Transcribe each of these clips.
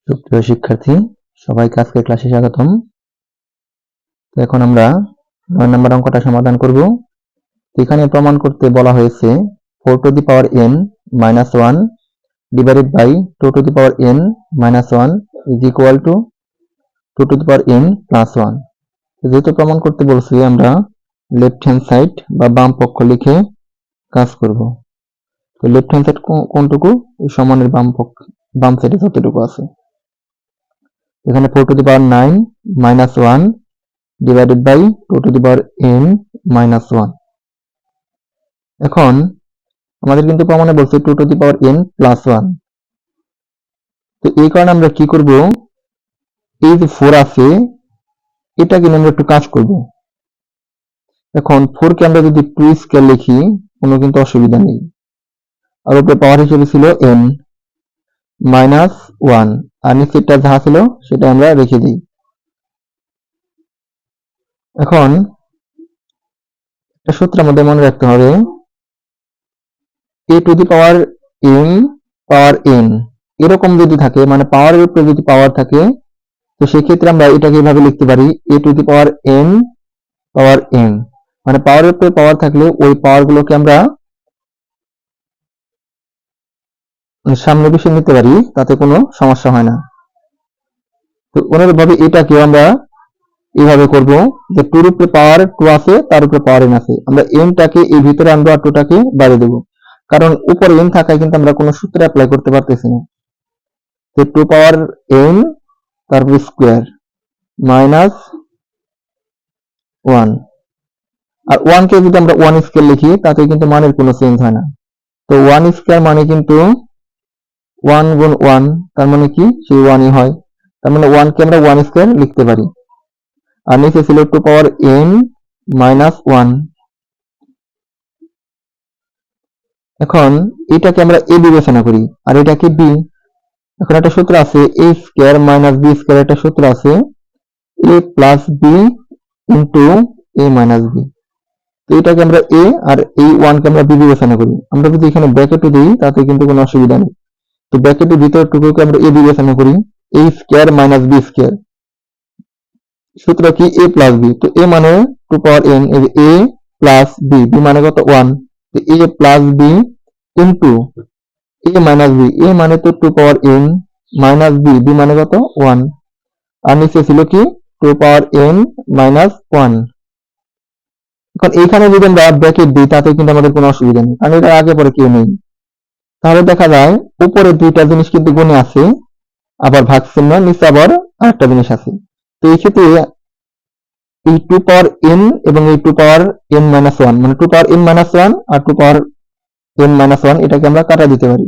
সুপ্রিয় শিক্ষার্থী, সবাইকে আজকের ক্লাসে স্বাগতম। তো এখন আমরা 9 নম্বর অঙ্কটা সমাধান করব। এখানে প্রমাণ করতে বলা হয়েছে 4 to the power n minus 1 divided by 2 to the power n minus 1 is equal to 2 to the power n plus 1। যেহেতু প্রমাণ করতে বলছি, আমরা লেফট হ্যান্ড সাইড বা বাম পক্ষ লিখে কাজ করব। তো লেফট হ্যান্ড সাইড কোনটুকু? সমানের বাম সাইডে যতটুকু আছে। এখানে 4 to the power 9 minus 1 divided by 2 to the power n minus 1। এখন আমাদের কিন্তু প্রমাণে বলছে 2 to the power n plus 1। তো এই কারণে আমরা কি করব, এই যে 4 আছে এটাকে নিয়ে আমরা একটু কাজ করব। এখন 4 কে আমরা যদি 2 স্কয়ার লিখি কোনো কিন্তু অসুবিধা নেই। আর উপরে পাওয়ার হিসেবে ছিল n minus 1, আর নিচেরটা যা ছিল সেটা আমরা রেখে দিই। এখন একটা সূত্র আমাদের মনে রাখতে হবে, a to the power n এরকম যদি থাকে, মানে পাওয়ারের উপরে যদি পাওয়ার থাকে, তো সেক্ষেত্রে আমরা এটাকে এভাবে লিখতে পারি a to the power n power n। মানে পাওয়ারের উপরে পাওয়ার থাকলে ওই পাওয়ার গুলোকে আমরা সামনে বসে নিতে পারি, তাতে কোনো সমস্যা হয় না। তো অনুরূপভাবে এটাকেও আমরা এইভাবে করব যে 2 এর উপরে পাওয়ার 2 আছে, তার উপরে পাওয়ার n আছে, আমরা n টাকে এই ভিতরে আনবো আর 2 টাকে বাইরে দেব, কারণ উপরে n থাকায় কিন্তু আমরা কোনো সূত্র অ্যাপ্লাই করতে পারতেছি না। তো 2 পাওয়ার n তারপর স্কয়ার মাইনাস 1, আর 1 কে যদি আমরা 1 স্কয়ার লিখি তাতে কিন্তু মানের কোনো চেঞ্জ হয় না। তো 1 স্কয়ার মানে কিন্তু 1 গুণ 1, তার মানে কি সেই 1 ই হয়। তার মানে 1 কে আমরা 1 স্কয়ার লিখতে পারি। আর নিচে ছিল 2 পাওয়ার n মাইনাস 1। এখন এটাকে আমরা a বিবেচনা করি আর এটাকে b। এখন একটা সূত্র আছে a square minus b square, একটা সূত্র আছে a plus b into a minus b। তো এটাকে আমরা a আর এই 1 কে আমরা b বিবেচনা করি। আমরা যদি এখানে ব্র্যাকেটে দিই তাতে কিন্তু কোনো অসুবিধা নেই। তো ব্র্যাকেটের ভিতরটুকুকে আমরা a বিবেচনা করি, a square minus b square, সূত্র কি a প্লাস b। তো a মানে 2 পাওয়ার n, এই যে a প্লাস b, b মানে কত 1, তো a plus b into a minus b, a মানে তো 2 পাওয়ার n মাইনাস b, b মানে কত 1, আর নিচে ছিল কি 2 পাওয়ার n মাইনাস 1। এখন এইখানে যদি আমরা ব্র্যাকেট দিই তাতে কিন্তু আমাদের কোনো অসুবিধা নেই, কারণ এটা আগে পরে কেউ নেই। তাহলে দেখা যায় উপরে দুইটা জিনিস কিন্তু গুণে আছে, আবার ভাগ চিহ্ন, নিচে আবার আরেকটা জিনিস আছে। তো এই ক্ষেত্রে এই 2 পাওয়ার n এবং এই 2 পাওয়ার n মাইনাস 1, মানে 2 পাওয়ার n মাইনাস 1 আর 2 পাওয়ার n মাইনাস 1 এটাকে আমরা কাটা দিতে পারি,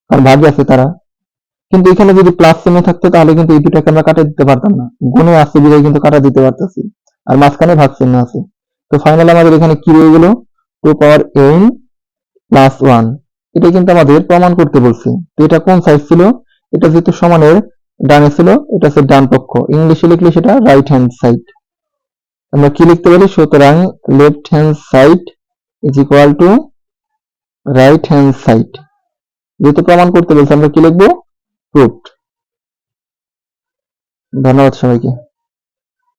কারণ ভাগে আছে তারা। কিন্তু এখানে যদি প্লাস চিহ্ন থাকতো তাহলে কিন্তু এই দুটাকে আমরা কাটা দিতে পারতাম না, গুণে আছে বিধায় কিন্তু কাটা দিতে পারতেছি, আর মাঝখানে ভাগ চিহ্ন আছে। তো ফাইনালি আমাদের এখানে কি রয়ে গেল, 2 পাওয়ার n প্লাস 1। এটা কিন্তু আমাদের প্রমাণ করতে বলছে। তো এটা কোন সাইড ছিল? এটা যেহেতু সমানের ডানে ছিল, এটা হচ্ছে ডান পক্ষ, ইংলিশে লিখলে সেটা রাইট হ্যান্ড সাইড। আমরা কি লিখতে পারি? সুতরাং left hand side is equal to right hand side. যেহেতু প্রমাণ করতে বলছে আমরা কি লিখবো? প্রুভড। ধন্যবাদ সবাইকে।